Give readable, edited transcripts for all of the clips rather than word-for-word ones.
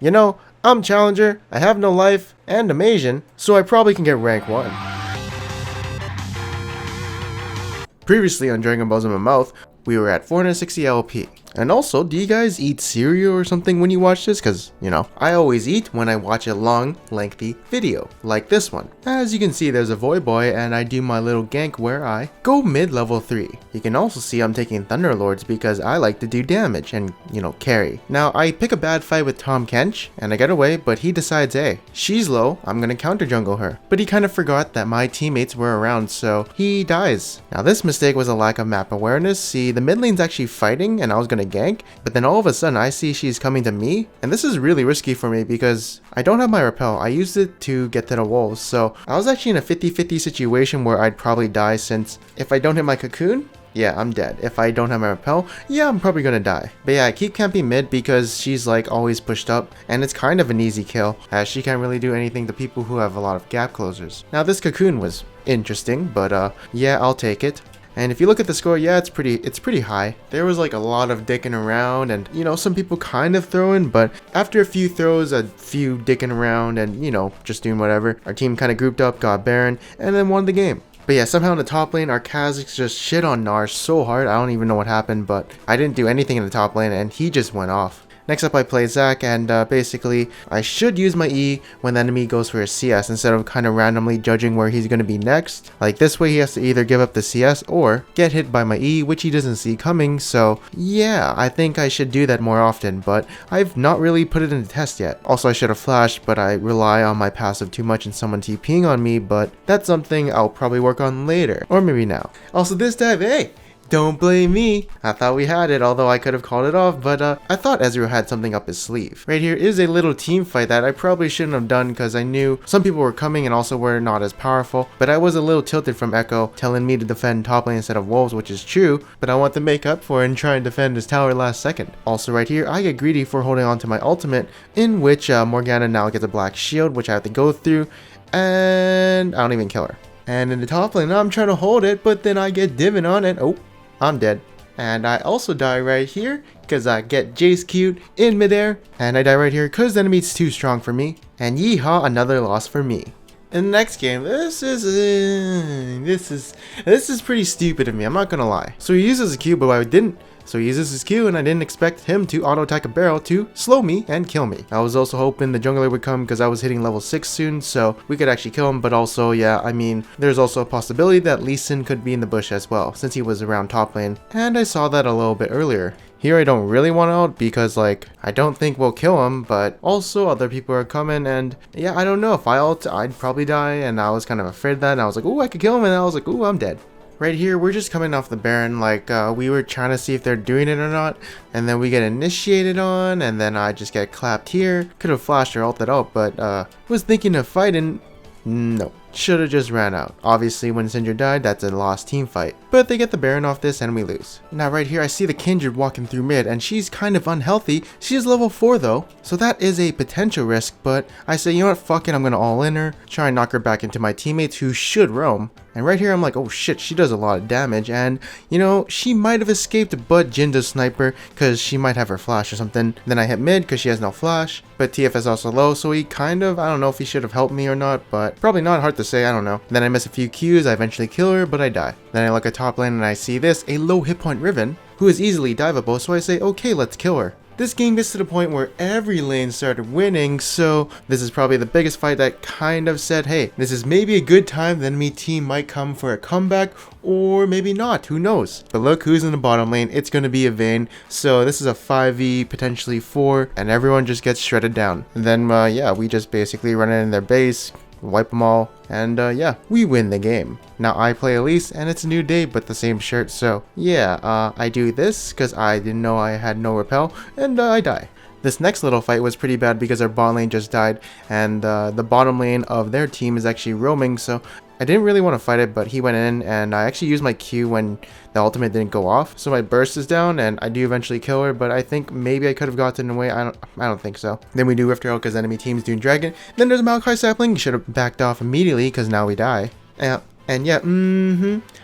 You know, I'm Challenger, I have no life, and I'm Asian, so I probably can get rank 1. Previously on Dragon Balls in My Mouth, we were at 460 LP. And also, do you guys eat cereal or something when you watch this? Cause, you know, I always eat when I watch a long, lengthy video, like this one. As you can see, there's a Void Boy, and I do my little gank where I go mid-level 3. You can also see I'm taking Thunderlords because I like to do damage and, you know, carry. Now, I pick a bad fight with Tom Kench, and I get away, but he decides, hey, she's low, I'm gonna counter jungle her. But he kind of forgot that my teammates were around, so he dies. Now, this mistake was a lack of map awareness. See, the mid lane's actually fighting, and I was gonna gank, but then all of a sudden I see she's coming to me, and this is really risky for me because I don't have my repel. I used it to get to the walls, so I was actually in a 50-50 situation where I'd probably die, since if I don't hit my cocoon, yeah, I'm dead. If I don't have my repel, yeah, I'm probably gonna die. But yeah, I keep camping mid because she's like always pushed up, and it's kind of an easy kill as she can't really do anything to people who have a lot of gap closers. Now this cocoon was interesting, but yeah, I'll take it. And if you look at the score, yeah, it's pretty high. There was like a lot of dicking around, and you know, some people kind of throwing, but after a few throws, a few dicking around, and you know, just doing whatever, our team kind of grouped up, got Baron, and then won the game. But yeah, somehow in the top lane, our Kazakhs just shit on Nar so hard, I don't even know what happened, but I didn't do anything in the top lane, and he just went off. Next up I play Zac, and basically I should use my E when the enemy goes for a CS instead of kind of randomly judging where he's going to be next. Like this way he has to either give up the CS or get hit by my E, which he doesn't see coming, so yeah, I think I should do that more often, but I've not really put it into test yet. Also I should have flashed, but I rely on my passive too much and someone TPing on me, but that's something I'll probably work on later, or maybe now. Also this time, hey! Don't blame me. I thought we had it, although I could have called it off, but I thought Ezreal had something up his sleeve. Right here is a little team fight that I probably shouldn't have done because I knew some people were coming and also were not as powerful, but I was a little tilted from Echo telling me to defend top lane instead of Wolves, which is true, but I want to make up for it and try and defend his tower last second. Also right here, I get greedy for holding on to my ultimate, in which Morgana now gets a black shield, which I have to go through, and I don't even kill her. And in the top lane, I'm trying to hold it, but then I get divin on it. Oh, I'm dead. And I also die right here because I get Jace Q'd in midair. And I die right here because the enemy's too strong for me. And yeehaw, another loss for me. In the next game, this is pretty stupid of me, I'm not gonna lie. So he uses a Q, but I didn't. So he uses his Q, and I didn't expect him to auto-attack a barrel to slow me and kill me. I was also hoping the jungler would come because I was hitting level 6 soon, so we could actually kill him, but also, yeah, I mean, there's also a possibility that Lee Sin could be in the bush as well, since he was around top lane, and I saw that a little bit earlier. Here I don't really want to ult because, like, I don't think we'll kill him, but also other people are coming, and yeah, I don't know, if I ult, I'd probably die, and I was kind of afraid of that, and I was like, ooh, I could kill him, and I was like, ooh, I'm dead. Right here, we're just coming off the Baron, like, we were trying to see if they're doing it or not, and then we get initiated on, and then I just get clapped here. Could have flashed or ulted out, but, was thinking of fighting. No, should have just ran out. Obviously, when Syndra died, that's a lost team fight. But they get the Baron off this and we lose. Now right here, I see the Kindred walking through mid, and she's kind of unhealthy. She is level 4 though, so that is a potential risk, but I say, you know what, fuck it, I'm gonna all in her, try and knock her back into my teammates who should roam. And right here, I'm like, oh shit, she does a lot of damage, and, you know, she might have escaped, but Jhin does sniper, because she might have her flash or something. Then I hit mid, because she has no flash, but TF is also low, so he kind of, I don't know if he should have helped me or not, but probably not, hard to say, I don't know. Then I miss a few Qs, I eventually kill her, but I die. Then I look at top lane, and I see this, a low hit point Riven, who is easily diveable, so I say, okay, let's kill her. This game gets to the point where every lane started winning, so this is probably the biggest fight that kind of said, hey, this is maybe a good time, the enemy team might come for a comeback, or maybe not, who knows. But look who's in the bottom lane, it's going to be a Vayne, so this is a 5v, potentially 4, and everyone just gets shredded down. And then, yeah, we just basically run in their base, wipe them all, and yeah, we win the game. Now I play Elise, and it's a new day but the same shirt, so yeah, I do this because I didn't know I had no repel, and I die. This next little fight was pretty bad because our bot lane just died, and the bottom lane of their team is actually roaming, so I didn't really want to fight it, but he went in, and I actually used my Q when the ultimate didn't go off. So my burst is down, and I do eventually kill her, but I think maybe I could have gotten away. I don't think so. Then we do Rift Arrow because enemy team's doing Dragon. Then there's a Maokai sapling. Should have backed off immediately because now we die. And yeah,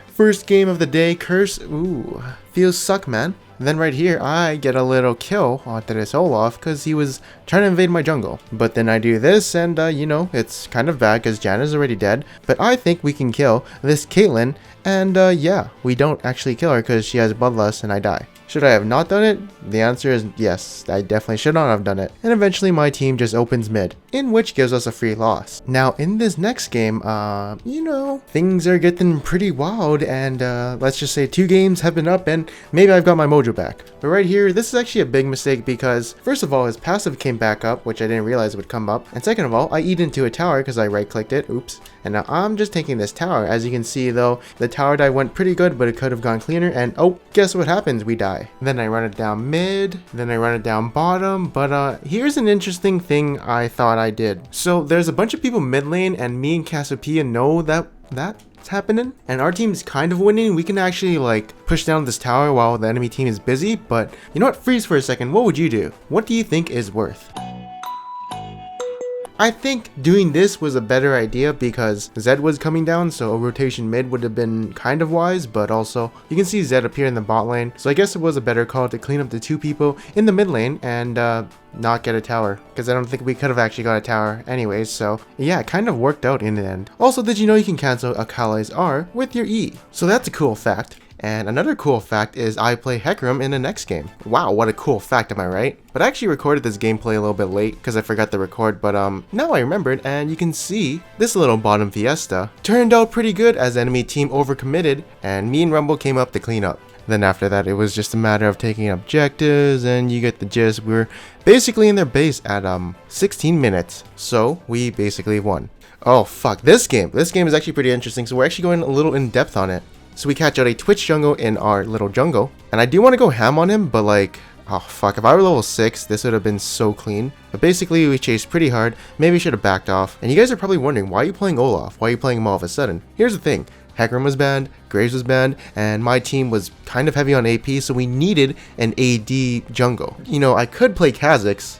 first game of the day, Curse. Ooh, feels suck, man. Then right here, I get a little kill onto this Olaf because he was trying to invade my jungle. But then I do this and, you know, it's kind of bad because Janna's already dead. But I think we can kill this Caitlyn. And, yeah, we don't actually kill her because she has Bloodlust and I die. Should I have not done it? The answer is yes, I definitely should not have done it. And eventually my team just opens mid, in which gives us a free loss. Now in this next game, you know, things are getting pretty wild and let's just say 2 games have been up and maybe I've got my mojo back. But right here, this is actually a big mistake because first of all, his passive came back up, which I didn't realize would come up. And second of all, I eat into a tower because I right clicked it, oops. And now I'm just taking this tower. As you can see though, the tower dive went pretty good, but it could have gone cleaner. And oh, guess what happens? We die. Then I run it down mid, then I run it down bottom, but here's an interesting thing I thought I did. So there's a bunch of people mid lane and me and Cassiopeia know that's happening and our team's kind of winning. We can actually like push down this tower while the enemy team is busy, but you know what, freeze for a second, what would you do? What do you think is worth? I think doing this was a better idea because Zed was coming down, so a rotation mid would have been kind of wise, but also you can see Zed appear in the bot lane. So I guess it was a better call to clean up the 2 people in the mid lane and not get a tower, because I don't think we could have actually got a tower anyways. So yeah, it kind of worked out in the end. Also, did you know you can cancel Akali's R with your E? So that's a cool fact. And another cool fact is I play Hecarim in the next game. Wow, what a cool fact, am I right? But I actually recorded this gameplay a little bit late because I forgot to record, but now I remembered, and you can see this little bottom Fiesta turned out pretty good as enemy team overcommitted and me and Rumble came up to clean up. Then after that, it was just a matter of taking objectives and you get the gist. We're basically in their base at 16 minutes, so we basically won. Oh fuck, this game is actually pretty interesting, so we're actually going a little in depth on it. So we catch out a Twitch jungle in our little jungle. And I do want to go ham on him, but like, oh fuck, if I were level 6, this would have been so clean. But basically, we chased pretty hard. Maybe should have backed off. And you guys are probably wondering, why are you playing Olaf? Why are you playing him all of a sudden? Here's the thing. Hecarim was banned, Graves was banned, and my team was kind of heavy on AP, so we needed an AD jungle. You know, I could play Kha'Zix.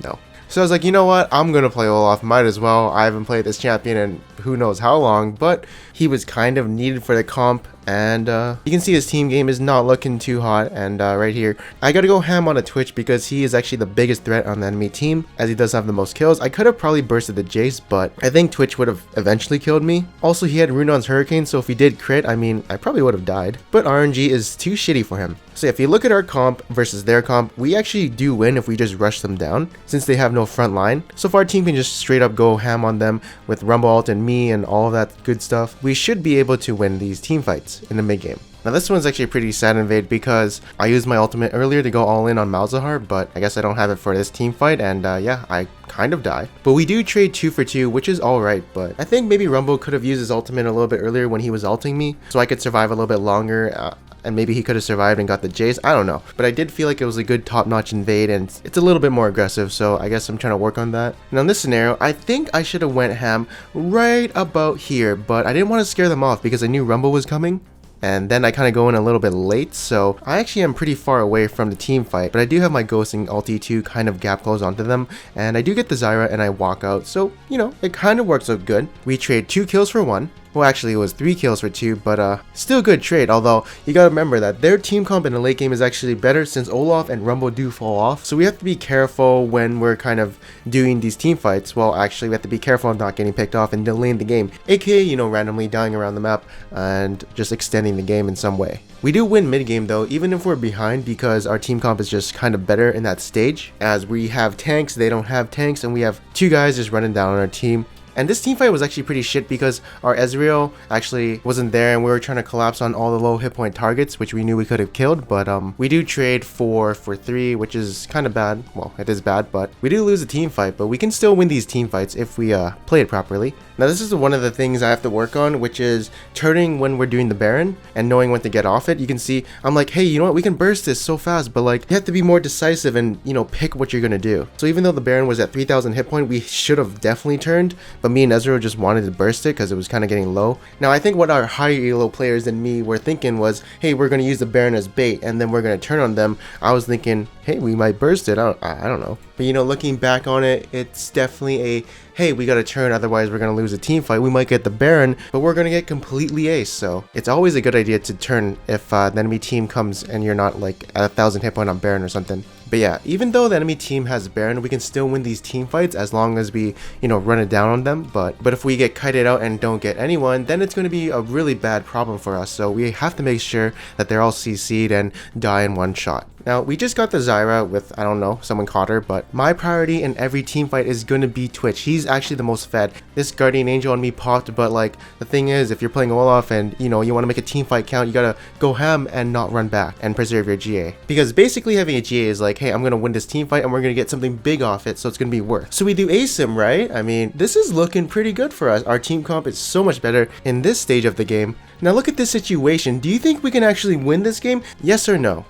No. So I was like, you know what, I'm gonna play Olaf, might as well. I haven't played this champion in who knows how long, but he was kind of needed for the comp, and you can see his team game is not looking too hot. And right here, I gotta go ham on a Twitch because he is actually the biggest threat on the enemy team, as he does have the most kills. I could have probably bursted the Jace, but I think Twitch would have eventually killed me. Also, he had Runon's Hurricane, so if he did crit, I mean, I probably would have died, but RNG is too shitty for him. So if you look at our comp versus their comp, we actually do win if we just rush them down, since they have no front line. So if our team can just straight up go ham on them with Rumble Ult and me and all of that good stuff, we should be able to win these team fights in the mid game. Now this one's actually pretty sad invade because I used my ultimate earlier to go all in on Malzahar, but I guess I don't have it for this team fight, and yeah, I kind of die. But we do trade 2 for 2, which is alright, but I think maybe Rumble could have used his ultimate a little bit earlier when he was ulting me, so I could survive a little bit longer. And maybe he could have survived and got the Jace, I don't know. But I did feel like it was a good top-notch invade, and it's a little bit more aggressive, so I guess I'm trying to work on that. And on this scenario, I think I should have went ham right about here, but I didn't want to scare them off because I knew Rumble was coming. And then I kind of go in a little bit late, so I actually am pretty far away from the team fight, but I do have my ghosting ulti to kind of gap close onto them, and I do get the Zyra and I walk out, so you know, it kind of works out good. We trade 2 kills for 1. Well, actually it was 3 kills for 2, but still good trade, although you gotta remember that their team comp in the late game is actually better since Olaf and Rumble do fall off, so we have to be careful when we're kind of doing these team fights. Well, actually we have to be careful of not getting picked off and delaying the game, aka, you know, randomly dying around the map and just extending the game in some way. We do win mid game though, even if we're behind, because our team comp is just kind of better in that stage, as we have tanks, they don't have tanks, and we have 2 guys just running down on our team. And this team fight was actually pretty shit because our Ezreal actually wasn't there and we were trying to collapse on all the low hit point targets, which we knew we could have killed, but we do trade 4 for 3, which is kind of bad. Well, it is bad, but we do lose a team fight, but we can still win these team fights if we play it properly. Now this is one of the things I have to work on, which is turning when we're doing the Baron and knowing when to get off it. You can see I'm like, hey, you know what, we can burst this so fast, but like you have to be more decisive and, you know, pick what you're gonna do. So even though the Baron was at 3000 hit point, we should have definitely turned, but me and Ezreal just wanted to burst it because it was kind of getting low. Now I think what our higher elo players than me were thinking was, hey, we're gonna use the Baron as bait and then we're gonna turn on them. I was thinking, hey, we might burst it. I don't know. But you know, looking back on it, it's definitely a hey, we gotta turn, otherwise we're gonna lose a team fight. We might get the Baron, but we're gonna get completely ace. So it's always a good idea to turn if the enemy team comes and you're not like at 1,000 hit point on Baron or something. But yeah, even though the enemy team has Baron, we can still win these team fights as long as we, run it down on them. But if we get kited out and don't get anyone, then it's going to be a really bad problem for us. So we have to make sure that they're all CC'd and die in one shot. Now, we just got the Zyra with, I don't know, someone caught her, but my priority in every team fight is going to be Twitch. He's actually the most fed. This Guardian Angel on me popped, but like, the thing is, if you're playing Olaf and, you want to make a team fight count, you gotta go ham and not run back and preserve your GA. Because basically having a GA is like, hey, I'm going to win this team fight and we're going to get something big off it, so it's going to be worth. So we do ASIM, right? I mean, this is looking pretty good for us. Our team comp is so much better in this stage of the game. Now look at this situation. Do you think we can actually win this game? Yes or no?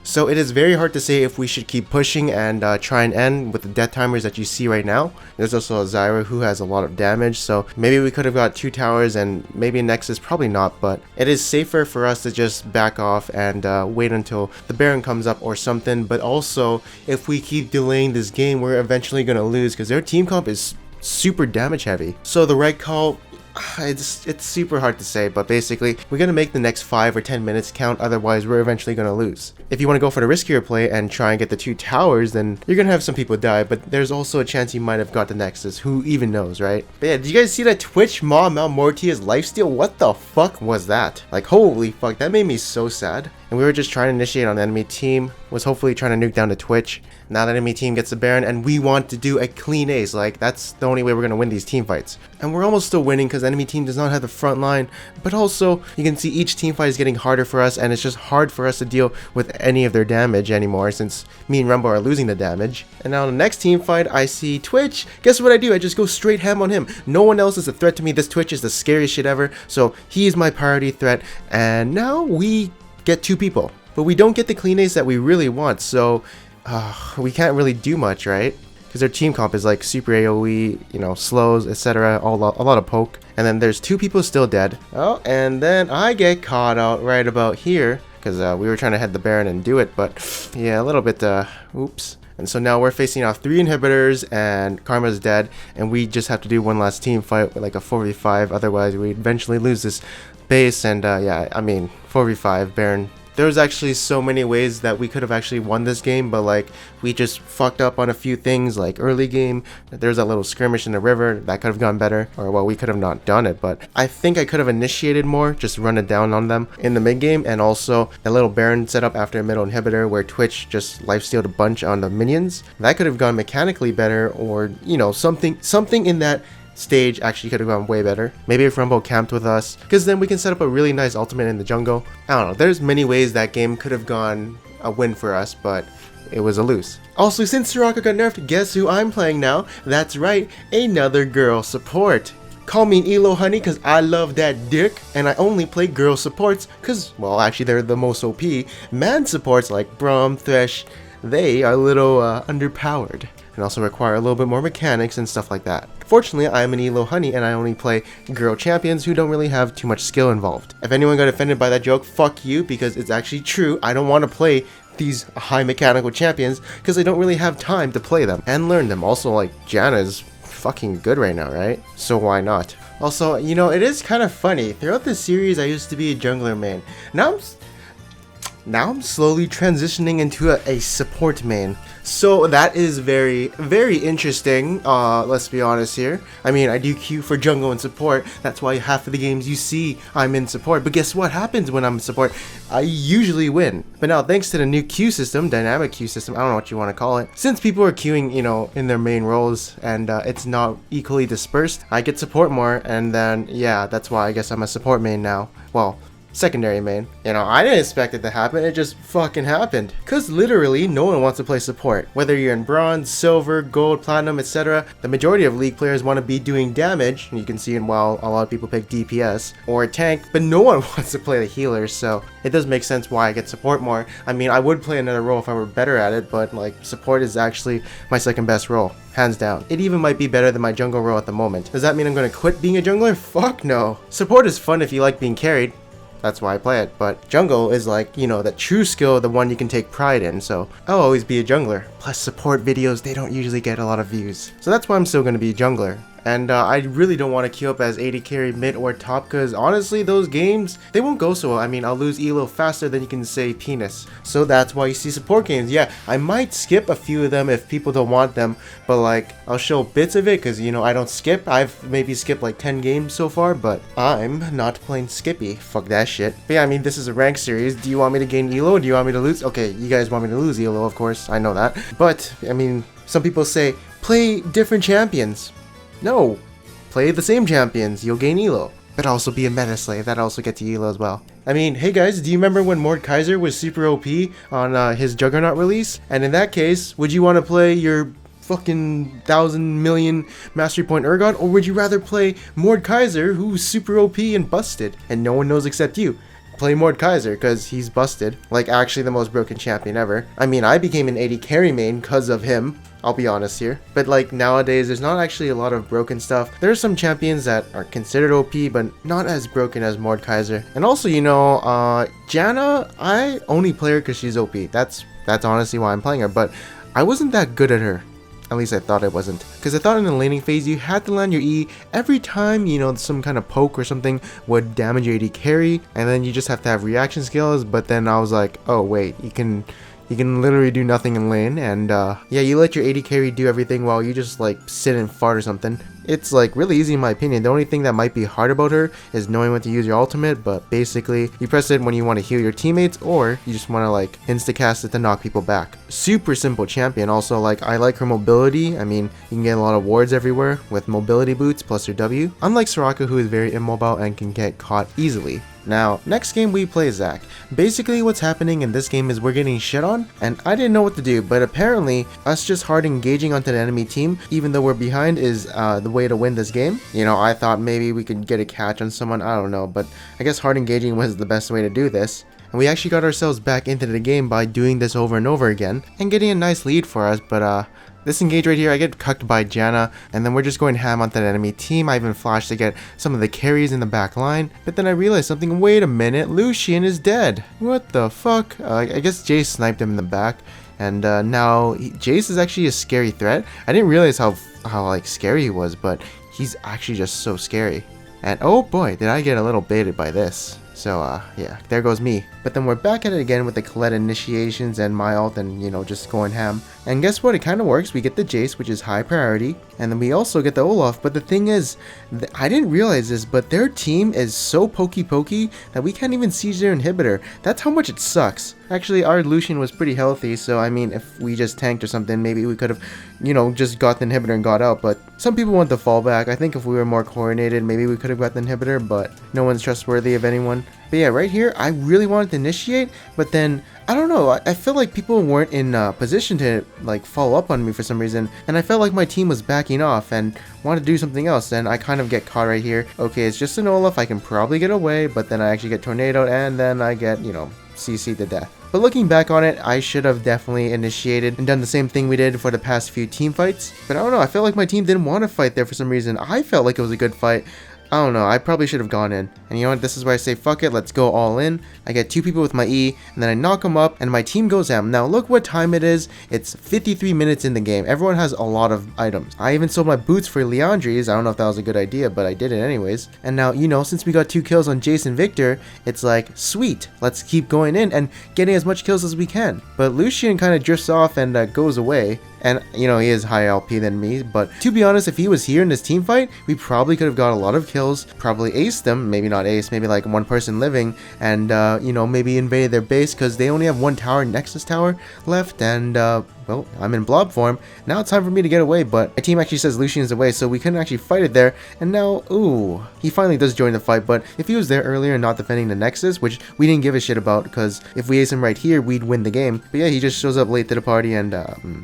So it is very hard to say if we should keep pushing and try and end with the death timers that you see right now. There's also a Zyra who has a lot of damage, so maybe we could have got 2 towers and maybe a Nexus, probably not, but it is safer for us to just back off and wait until the Baron comes up or something. But also, if we keep delaying this game, we're eventually going to lose because their team comp is super damage heavy. So the right call, it's super hard to say, but basically we're gonna make the next 5 or 10 minutes count, otherwise we're eventually gonna lose. If you want to go for the riskier play and try and get the 2 towers, then you're gonna have some people die, but there's also a chance you might have got the Nexus. Who even knows, right? But yeah, did you guys see that Twitch Maw Malmortia's lifesteal? What the fuck was that? Like, holy fuck, that made me so sad. And we were just trying to initiate on the enemy team, was hopefully trying to nuke down the Twitch. Now the enemy team gets the Baron and we want to do a clean ace. Like, that's the only way we're going to win these team fights. And we're almost still winning because the enemy team does not have the front line. But also, you can see each team fight is getting harder for us, and it's just hard for us to deal with any of their damage anymore since me and Rumble are losing the damage. And now the next team fight, I see Twitch. Guess what I do? I just go straight ham on him. No one else is a threat to me. This Twitch is the scariest shit ever. So he is my priority threat. And now we get 2 people. But we don't get the clean ace that we really want, so we can't really do much, right? Because their team comp is like super AoE, slows, etc. A lot of poke. And then there's 2 people still dead. Oh, and then I get caught out right about here. Because we were trying to head the Baron and do it, but yeah, a little bit, oops. And so now we're facing off 3 inhibitors and Karma's dead. And we just have to do one last team fight with like a 4v5. Otherwise, we eventually lose this base. And yeah, I mean, 4v5, Baron. There was actually so many ways that we could have actually won this game, but like we just fucked up on a few things. Like early game, there's a little skirmish in the river that could have gone better, or well, we could have not done it, but I think I could have initiated more, just run it down on them in the mid game. And also a little Baron setup after a middle inhibitor where Twitch just lifestealed a bunch on the minions. That could have gone mechanically better, or something in that stage actually could have gone way better. Maybe if Rumble camped with us, because then we can set up a really nice ultimate in the jungle. I don't know, there's many ways that game could have gone a win for us, but it was a lose. Also, since Soraka got nerfed, guess who I'm playing now? That's right, another girl support. Call me an Elo honey because I love that dick, and I only play girl supports because, well, actually they're the most OP. Man supports like Braum, Thresh, they are a little underpowered and also require a little bit more mechanics and stuff like that. Fortunately, I am an Elo honey and I only play girl champions who don't really have too much skill involved. If anyone got offended by that joke, fuck you, because it's actually true. I don't want to play these high mechanical champions because I don't really have time to play them and learn them. Also, like, Janna is fucking good right now, right? So why not? Also, it is kind of funny. Throughout this series, I used to be a jungler main. Now I'm slowly transitioning into a support main. So that is very, very interesting, let's be honest here. I mean, I do queue for jungle and support. That's why half of the games you see I'm in support. But guess what happens when I'm in support? I usually win. But now, thanks to the new queue system, dynamic queue system, I don't know what you want to call it. Since people are queuing, in their main roles and it's not equally dispersed, I get support more. And then, yeah, that's why I guess I'm a support main now. Well, secondary main. I didn't expect it to happen, it just fucking happened. Cause literally no one wants to play support. Whether you're in bronze, silver, gold, platinum, etc. The majority of league players want to be doing damage, and you can see in while a lot of people pick DPS or tank, but no one wants to play the healer, so it does make sense why I get support more. I mean, I would play another role if I were better at it, but like support is actually my second best role. Hands down. It even might be better than my jungle role at the moment. Does that mean I'm gonna quit being a jungler? Fuck no. Support is fun if you like being carried. that's why I play it. But jungle is like, you know, the true skill, the one you can take pride in, so I'll always be a jungler. Plus support videos, they don't usually get a lot of views, so that's why I'm still gonna be a jungler. And I really don't want to queue up as AD carry mid or top, because honestly those games, they won't go so well. I mean, I'll lose elo faster than you can say penis. So that's why you see support games. Yeah, I might skip a few of them if people don't want them, but like I'll show bits of it because, you know, I don't skip. I've maybe skipped like 10 games so far, but I'm not playing Skippy. Fuck that shit. But yeah, I mean, this is a rank series. Do you want me to gain elo or do you want me to lose? Okay, you guys want me to lose elo, of course. I know that. But I mean, some people say play different champions. No, play the same champions, you'll gain elo. But also be a meta slave, that also gets you elo as well. I mean, hey guys, do you remember when Mordekaiser was super OP on his Juggernaut release? And in that case, would you want to play your fucking 1,000 million mastery point Urgot, or would you rather play Mordekaiser, who's super OP and busted, and no one knows except you? Play Mordekaiser, because he's busted, like actually the most broken champion ever. I mean, I became an AD carry main because of him, I'll be honest here. But like nowadays, there's not actually a lot of broken stuff. There are some champions that are considered OP, but not as broken as Mordekaiser. And also, you know, Janna, I only play her because she's OP. That's honestly why I'm playing her, but I wasn't that good at her. At least I thought I wasn't. Because I thought in the laning phase, you had to land your E every time, you know, some kind of poke or something would damage your AD carry, and then you just have to have reaction skills. But then I was like, oh wait, you can literally do nothing in lane, and yeah, you let your AD carry do everything while you just like sit and fart or something. It's like really easy in my opinion. The only thing that might be hard about her is knowing when to use your ultimate, but basically you press it when you want to heal your teammates or you just want to like insta-cast it to knock people back. Super simple champion. Also, like, I like her mobility. I mean, you can get a lot of wards everywhere with mobility boots plus her W. Unlike Soraka, who is very immobile and can get caught easily. Now, next game we play Zac. Basically what's happening in this game is we're getting shit on, and I didn't know what to do, but apparently us just hard engaging onto the enemy team, even though we're behind, is the way to win this game. You know, I thought maybe we could get a catch on someone, I don't know, but I guess hard engaging was the best way to do this. And we actually got ourselves back into the game by doing this over and over again, and getting a nice lead for us, but this engage right here, I get cucked by Janna, and then we're just going ham onto the enemy team. I even flashed to get some of the carries in the back line, but then I realized something. Wait a minute, Lucian is dead. What the fuck? I guess Jace sniped him in the back, and now Jace is actually a scary threat. I didn't realize how like scary he was, but he's actually just so scary. And oh boy, did I get a little baited by this. So yeah, there goes me. But then we're back at it again with the Colette initiations and my ult and, you know, just going ham. And guess what? It kind of works. We get the Jace, which is high priority. And then we also get the Olaf. But the thing is, I didn't realize this, but their team is so pokey that we can't even siege their inhibitor. That's how much it sucks. Actually, our Lucian was pretty healthy. So, I mean, if we just tanked or something, maybe we could have, you know, just got the inhibitor and got out. But some people want the fallback. I think if we were more coordinated, maybe we could have got the inhibitor. But no one's trustworthy of anyone. But yeah, right here, I really wanted to initiate, but then, I don't know, I feel like people weren't in position to, like, follow up on me for some reason, and I felt like my team was backing off and wanted to do something else, and I kind of get caught right here. Okay, it's just an Olaf, I can probably get away, but then I actually get tornadoed, and then I get, you know, CC'd to death. But looking back on it, I should have definitely initiated and done the same thing we did for the past few team fights, but I don't know, I felt like my team didn't want to fight there for some reason. I felt like it was a good fight. I don't know, I probably should have gone in. And you know what, this is where I say fuck it, let's go all in. I get 2 people with my E, and then I knock them up, and my team goes ham. Now look what time it is, it's 53 minutes in the game. Everyone has a lot of items. I even sold my boots for Leandri's, I don't know if that was a good idea, but I did it anyways. And now, you know, since we got 2 kills on Jace and Victor, it's like, sweet, let's keep going in and getting as much kills as we can. But Lucian kind of drifts off and goes away. And, you know, he is high LP than me, but to be honest, if he was here in this team fight, we probably could have got a lot of kills, probably aced them, maybe not ace, maybe like 1 person living, and, you know, maybe invaded their base, because they only have 1 tower, Nexus tower, left, and, well, I'm in blob form. Now it's time for me to get away, but my team actually says Lucian's away, so we couldn't actually fight it there. And now, ooh, he finally does join the fight, but if he was there earlier and not defending the Nexus, which we didn't give a shit about, because if we ace him right here, we'd win the game. But yeah, he just shows up late to the party, and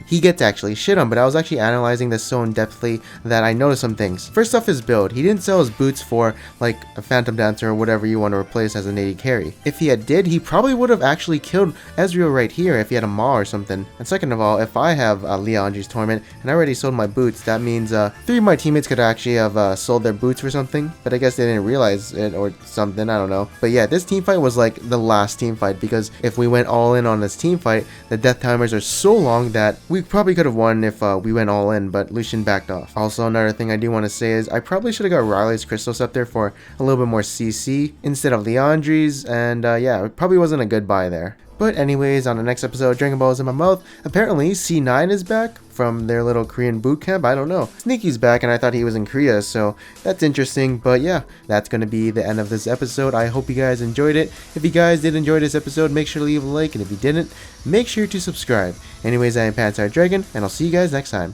he gets actually shit on, but I was actually analyzing this so in-depthly that I noticed some things. First off, his build. He didn't sell his boots for, like, a Phantom Dancer or whatever you want to replace as an AD carry. If he did, he probably would have actually killed Ezreal right here if he had a Maw or something. And second of all, well, if I have Leandri's Torment and I already sold my boots, that means 3 of my teammates could actually have sold their boots for something, but I guess they didn't realize it or something, I don't know. But yeah, this team fight was like the last team fight, because if we went all in on this team fight, the death timers are so long that we probably could have won if we went all in, but Lucian backed off. Also, another thing I do want to say is I probably should have got Riley's Crystal Scepter for a little bit more CC instead of Leandri's, and yeah, it probably wasn't a good buy there. But anyways, on the next episode of Dragon Ball is in my mouth, apparently C9 is back from their little Korean boot camp. I don't know. Sneaky's back, and I thought he was in Korea, so that's interesting. But yeah, that's going to be the end of this episode. I hope you guys enjoyed it. If you guys did enjoy this episode, make sure to leave a like, and if you didn't, make sure to subscribe. Anyways, I am Pantsire Dragon, and I'll see you guys next time.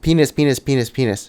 Penis, penis, penis, penis.